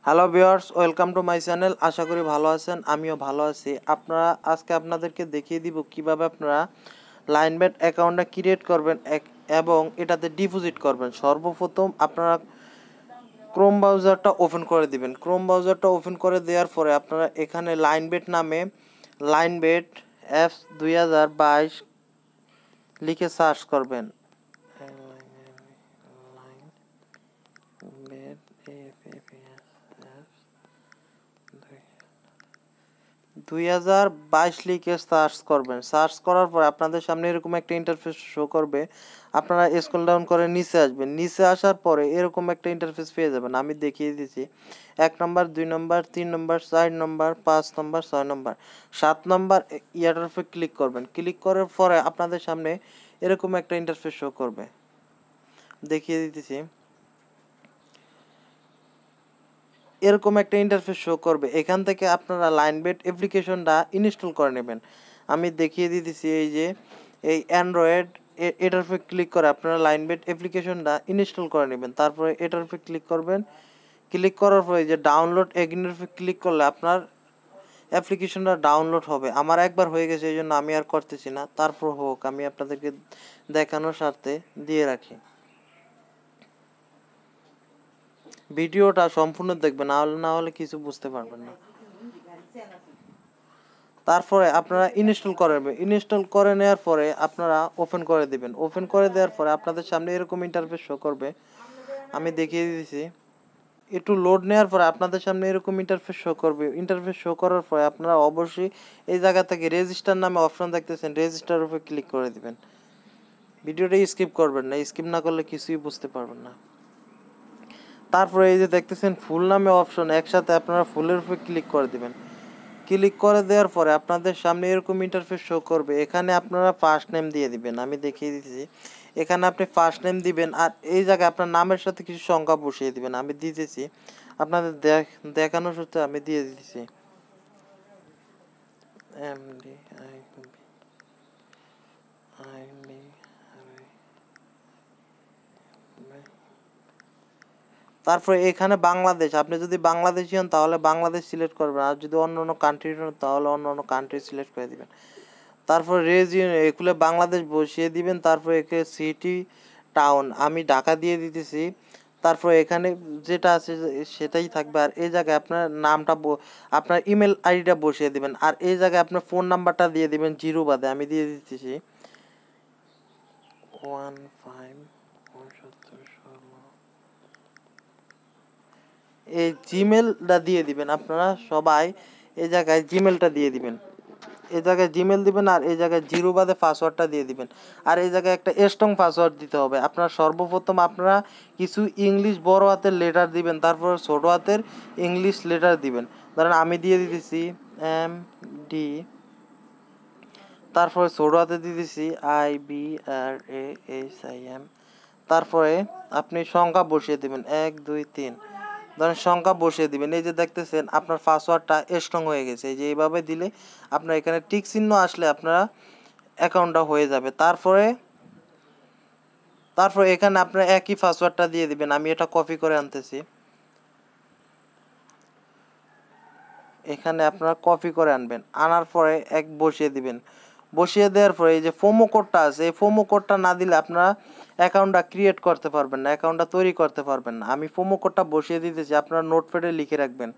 Hello viewers, welcome to my channel. আশা করি ভালো আছেন, আমিও ভালো আছি। আজকে আপনাদেরকে দেখিয়ে দিব কিভাবে আপনারা লাইনবেট অ্যাকাউন্টটা ক্রিয়েট করবেন এবং এটাতে ডিপোজিট করবেন। সর্বপ্রথম আপনারা ক্রোম ব্রাউজারটা ওপেন করে দিবেন। ক্রোম ব্রাউজারটা ওপেন করে দেওয়ার পরে আপনারা এখানে লাইনবেট নামে লাইনবেট অ্যাপস 2022 লিখে সার্চ করবেন। লাইনবেট 2022 লিখে সার্চ করবেন। সার্চ করার পর আপনাদের সামনে এরকম একটা ইন্টারফেস শো করবে। আপনারা স্ক্রল ডাউন করে নিচে আসবেন। নিচে আসার পরে এরকম একটা ইন্টারফেস পেয়ে যাবেন। আমি দেখিয়ে দিচ্ছি। 1 নম্বর, 2 নম্বর, 3 নম্বর, 4 নম্বর, 5 নম্বর, 6 নম্বর, 7 নম্বর ইয়াটার উপর ক্লিক করবেন। ক্লিক করার পরে আপনাদের সামনে এরকম একটা ইন্টারফেস শো করবে। দেখিয়ে দিতেছি। এরকম একটা ইন্টারফেস শো করবে। এখান থেকে আপনারা লাইনবেট অ্যাপ্লিকেশনটা ইনস্টল করে নেবেন। আমি দেখিয়ে দিতেছি। এই যে এই অ্যান্ড্রয়েড এটার উপর ক্লিক করে আপনারা লাইনবেট অ্যাপ্লিকেশনটা ইনস্টল করে নেবেন। তারপরে এটার উপর ক্লিক করবেন। ক্লিক করার পরে যে ডাউনলোড এগেইনের উপর ক্লিক করলে আপনার অ্যাপ্লিকেশনটা ডাউনলোড হবে। আমার একবার হয়ে গেছে, এই জন্য আমি আর করতেছি না। তারপর হোক, আমি আপনাদেরকে দেখানোর স্বার্থে দিয়ে রাখি। ভিডিওটা সম্পূর্ণ দেখবেন, না হলে কিছু বুঝতে পারবেন না। তারপরে আপনারা ইনস্টল করবেন। ইনস্টল করে নেওয়ার পরে আপনারা ওপেন করে দিবেন। ওপেন করে দেওয়ার পরে আপনাদের সামনে এরকম ইন্টারফেস শো করবে। আমি দেখিয়ে দিয়েছি। একটু লোড নেওয়ার পরে আপনাদের সামনে এরকম ইন্টারফেস শো করবে। ইন্টারফেস শো করার পরে আপনারা অবশ্যই এই জায়গা থেকে রেজিস্টার নামে অপশন দেখতেছেন, রেজিস্টার উপরে ক্লিক করে দিবেন। ভিডিওটা স্কিপ করবেন না, স্কিপ না করলে কিছুই বুঝতে পারবেন না। তারপরে এই যে দেখতেছেন ফুল নামে অপশন, একসাথে আপনারা ফুলের উপরে ক্লিক করে দিবেন। ক্লিক করে দেওয়ার পরে আপনাদের সামনে এরকম ইন্টারফেস শো করবে। এখানে আপনারা ফার্স্ট নেম দিয়ে দিবেন। আমি দেখিয়ে দিচ্ছি। এখানে আপনি ফার্স্ট নেম দিবেন, আর এই জায়গায় আপনার নামের সাথে কিছু সংখ্যা বসিয়ে দিবেন। আমি দিতেছি আপনাদের দেখানোর সূত্রে আমি দিয়ে দিতেছি। এমডি তারপরে এখানে বাংলাদেশ, আপনি যদি বাংলাদেশি হন তাহলে বাংলাদেশ সিলেক্ট করবেন, আর যদি অন্য অন্য কান্ট্রি হন তাহলে অন্য অন্য কান্ট্রি সিলেক্ট করে দিবেন। তারপর রেজিয়ন এগুলো বাংলাদেশ বসিয়ে দিবেন। তারপর একে সিটি টাউন আমি ঢাকা দিয়ে দিতেছি। তারপর এখানে যেটা আছে সেটাই থাকবে। আর এই জায়গায় আপনার নামটা আপনার ইমেল আইডিটা বসিয়ে দিবেন। আর এই জায়গায় আপনার ফোন নাম্বারটা দিয়ে দিবেন 0 বাদে। আমি দিয়ে দিতেছি 15 এই জিমেলটা দিয়ে দিবেন। আপনারা সবাই এই জায়গায় জিমেলটা দিয়ে দিবেন। এই জায়গায় জিমেল দিবেন, আর এই জায়গায় 0 বাদে পাসওয়ার্ডটা দিয়ে দিবেন। আর এই জায়গায় একটা স্ট্রং পাসওয়ার্ড দিতে হবে। আপনারা সর্বপ্রথম আপনারা কিছু ইংলিশ বড় হাতের লেটার দিবেন, তারপর ছোট হাতের ইংলিশ লেটার দিবেন। ধরেন আমি দিয়ে দিতেছি MD, তারপরে ছোট হাতে দিয়ে দিতেছি IBRAHIM। তারপরে আপনি সংখ্যা বসিয়ে দিবেন 1 2 3, ধরেন সংখ্যা বসিয়ে দিবেন। এই যে দেখতেছেন আপনার পাসওয়ার্ডটা স্ট্রং হয়ে গেছে। এই যে এইভাবে দিলে আপনার এখানে টিক চিহ্ন আসলে আপনারা অ্যাকাউন্টটা হয়ে যাবে। তারপরে এখানে আপনার একই পাসওয়ার্ডটা দিয়ে দিবেন। আমি এটা কপি করে আনতেছি। এখানে আপনারা কপি করে আনবেন। আনার পরে বসিয়ে দিবেন। বসিয়ে দেওয়ার পরে এই যে প্রোমো কোডটা আছে, এই প্রোমো কোডটা না দিলে আপনারা অ্যাকাউন্টটা ক্রিয়েট করতে পারবেন না, অ্যাকাউন্টটা তৈরি করতে পারবেন না। আমি প্রোমো কোডটা বসিয়ে দিতেছি, আপনারা নোটপ্যাডে লিখে রাখবেন।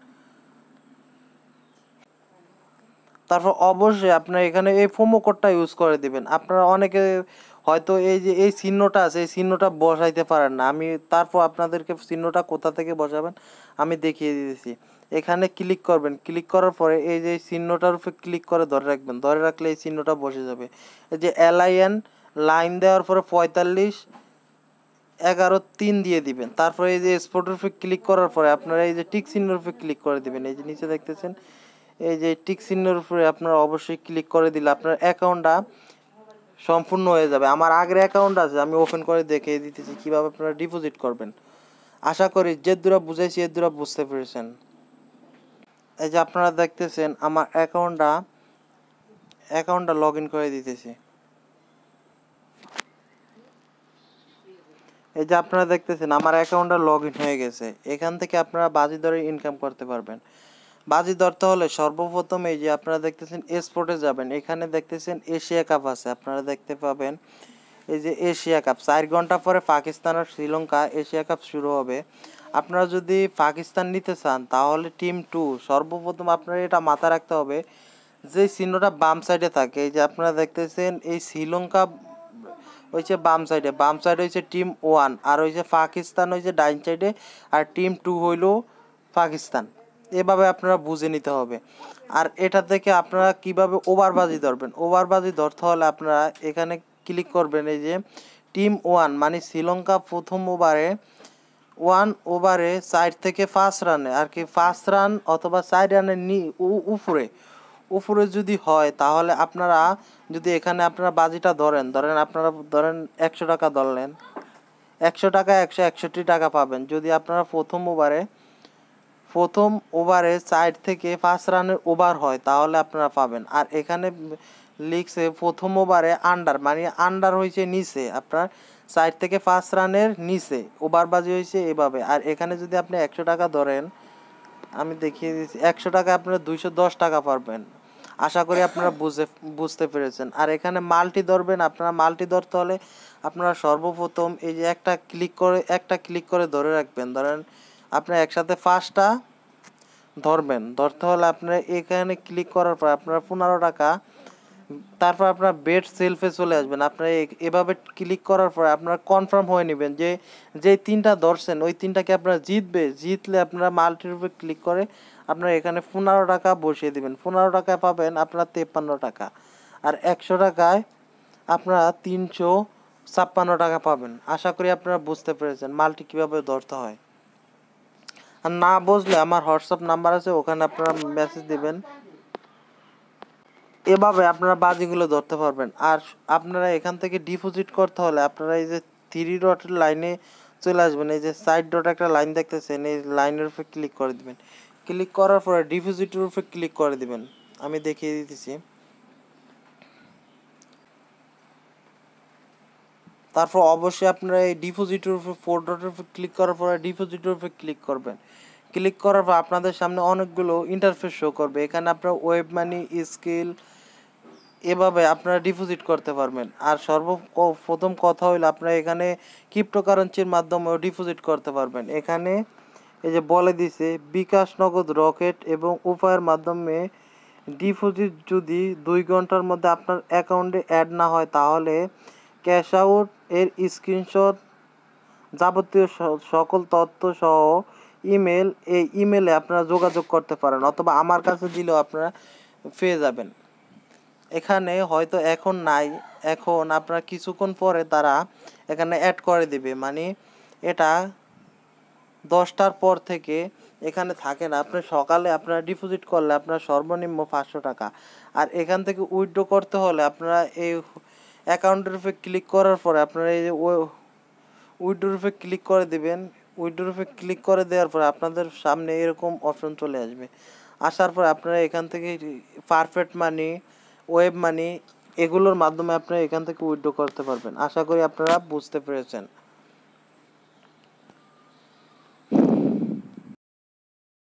তারপর অবশ্যই আপনার এখানে এই প্রোমো কোডটা ইউজ করে দিবেন। আপনারা অনেকে হয়তো এই যে এই চিহ্নটা আছে, এই চিহ্নটা বসাইতে পারেন না। আমি তারপর আপনাদেরকে চিহ্নটা কোথা থেকে বসাবেন আমি দেখিয়ে দিয়েছি। এখানে ক্লিক করবেন। ক্লিক করার পরে এই যে চিহ্নটার উপরে ক্লিক করে ধরে রাখবেন। ধরে রাখলে এই চিহ্নটা বসে যাবে। এই যে LIN লাইন দেওয়ার পরে 45 11 3 দিয়ে দিবেন। তারপরে এই যে স্পটের উপরে ক্লিক করার পরে আপনারা এই যে টিক চিহ্নের উপরে ক্লিক করে দিবেন। এই যে নিচে দেখতেছেন এই যে টিক চিহ্নের উপরে আপনারা অবশ্যই ক্লিক করে দিলে আপনার অ্যাকাউন্টটা সম্পূর্ণ হয়ে যাবে। আমার আগের অ্যাকাউন্ট আছে, আমি ওপেন করে দেখিয়ে দিতেছি কীভাবে আপনারা ডিপোজিট করবেন। আশা করি যে দূরা বুঝাইছি এর দূরা বুঝতে পেরেছেন। এই যে আপনারা দেখতেছেন আমার অ্যাকাউন্টটা লগ ইন করে দিতেছি। এই যে আপনারা দেখতেছেন আমার অ্যাকাউন্টটা লগ ইন হয়ে গেছে। এখান থেকে আপনারা বাজি ধরে ইনকাম করতে পারবেন। বাজি ধরতে হলে সর্বপ্রথম এই যে আপনারা দেখতেছেন স্পোর্টে যাবেন, এখানে দেখতেছেন এশিয়া কাপ আছে, আপনারা দেখতে পাবেন এই যে এশিয়া কাপ 4 ঘন্টা পরে পাকিস্তান আর শ্রীলঙ্কা এশিয়া কাপ শুরু হবে। আপনারা যদি পাকিস্তান নিতে চান তাহলে টিম 2 সর্বপ্রথম আপনারা এটা মাথায় রাখতে হবে, যে চিহ্নটা বাম সাইডে থাকে এই যে আপনারা দেখতেছেন এই শ্রীলঙ্কা হয়েছে বাম সাইডে হয়েছে টিম 1, আর হয়েছে পাকিস্তান হয়েছে ডাইন সাইডে, আর টিম 2 হইল পাকিস্তান। এভাবে আপনারা বুঝে নিতে হবে। আর এটা থেকে আপনারা কিভাবে ওভারবাজি ধরবেন, ওভারবাজি ধরতে হলে আপনারা এখানে ক্লিক করবেন এই যে টিম 1 মানে শ্রীলঙ্কা প্রথম ওভারে 1 ওভারে 4 থেকে 5 রানে আর কি 5 রান অথবা 4 রানের উপরে যদি হয় তাহলে আপনারা যদি এখানে আপনারা বাজিটা ধরেন আপনারা ধরেন 100 টাকা ধরলেন, 100 টাকা 161 টাকা পাবেন যদি আপনারা প্রথম ওভারে 4 থেকে 5 রানের ওভার হয় তাহলে আপনারা পাবেন। আর এখানে লিখছে প্রথম ওভারে আন্ডার মানে আন্ডার হয়েছে নিচে, আপনার 4 থেকে 5 রানের নিচে ওভারবাজি হয়েছে এভাবে। আর এখানে যদি আপনি 100 টাকা ধরেন, আমি দেখিয়ে দিচ্ছি, 100 টাকা আপনারা 210 টাকা পারবেন। আশা করি আপনারা বুঝতে পেরেছেন। আর এখানে মাল্টি ধরবেন, আপনারা মাল্টি ধরতে হলে আপনারা সর্বপ্রথম এই যে একটা ক্লিক করে ধরে রাখবেন, ধরেন আপনারা একসাথে 5টা ধরতে হলে আপনারা এখানে ক্লিক করার পর আপনারা 15 টাকা, তারপর আপনার বেট সেলফে চলে আসবেন। আপনারা এভাবে ক্লিক করার পরে আপনারা কনফার্ম হয়ে নেবেন যে যেই 3টা ধরছেন ওই 3টাকে আপনারা জিতলে আপনারা মাল্টির উপরে ক্লিক করে আপনারা এখানে 15 টাকা বসিয়ে দিবেন। 15 টাকায় পাবেন আপনারা 53 টাকা, আর 100 টাকায় আপনারা 356 টাকা পাবেন। আশা করি আপনারা বুঝতে পেরেছেন মাল্টি কীভাবে ধরতে হয়। আর না বুঝলে আমার হোয়াটসঅ্যাপ নাম্বার আছে, ওখানে আপনারা মেসেজ দিবেন, এভাবে আপনারা বাজিগুলো ধরতে পারবেন। আর আপনারা এখান থেকে ডিপোজিট করতে হলে আপনারা এই যে 3 ডটের লাইনে চলে আসবেন, এই যে সাইড ডট একটা লাইন দেখতেছেন এই লাইনের উপরে ক্লিক করে দিবেন। ক্লিক করার পরে ডিপোজিটের উপরে ক্লিক করে দিবেন, আমি দেখিয়ে দিতেছি। তারপর অবশ্যই আপনারা এই ডিপোজিটের উপরে 4 ডটের উপরে ক্লিক করার পরে ডিপোজিটের উপরে ক্লিক করবেন। ক্লিক করার পর আপনাদের সামনে অনেকগুলো ইন্টারফেস শো করবে, এখানে আপনারা ওয়েব মানি, স্কিল এভাবে আপনারা ডিপোজিট করতে পারবেন। আর সর্বপ্রথম কথা হইলো আপনারা এখানে ক্রিপ্টোকারেন্সির মাধ্যমেও ডিপোজিট করতে পারবেন। এখানে এই যে বলে দিছে বিকাশ, নগদ, রকেট এবং উপায়ের মাধ্যমে ডিপোজিট যদি 2 ঘন্টার মধ্যে আপনার অ্যাকাউন্টে অ্যাড না হয় তাহলে ক্যাশ আউট এর স্ক্রিনশট, যাবতীয় সকল তথ্য সহ এই ইমেলে আপনারা যোগাযোগ করতে পারেন, অথবা আমার কাছে দিলেও আপনারা পেয়ে যাবেন। এখানে হয়তো এখন নাই, এখন আপনার কিছুক্ষণ পরে তারা এখানে অ্যাড করে দিবে, মানে এটা 10টার পর থেকে এখানে থাকে না। আপনি সকালে আপনারা ডিপোজিট করলে আপনার সর্বনিম্ন 500 টাকা। আর এখান থেকে উইথড্র করতে হলে আপনারা এই অ্যাকাউন্টের উপরে ক্লিক করার পরে আপনারা এই যে উইথড্রোর উপরে ক্লিক করে দেবেন। উইথড্রোর উপরে ক্লিক করে দেওয়ার পরে আপনাদের সামনে এরকম অপশন চলে আসবে। আসার পর আপনারা এখান থেকে পারফেক্ট মানি, ওয়েব মানি এগুলোর মাধ্যমে আপনারা এখান থেকে উইথড্র করতে পারবেন। আশা করি আপনারা বুঝতে পেরেছেন।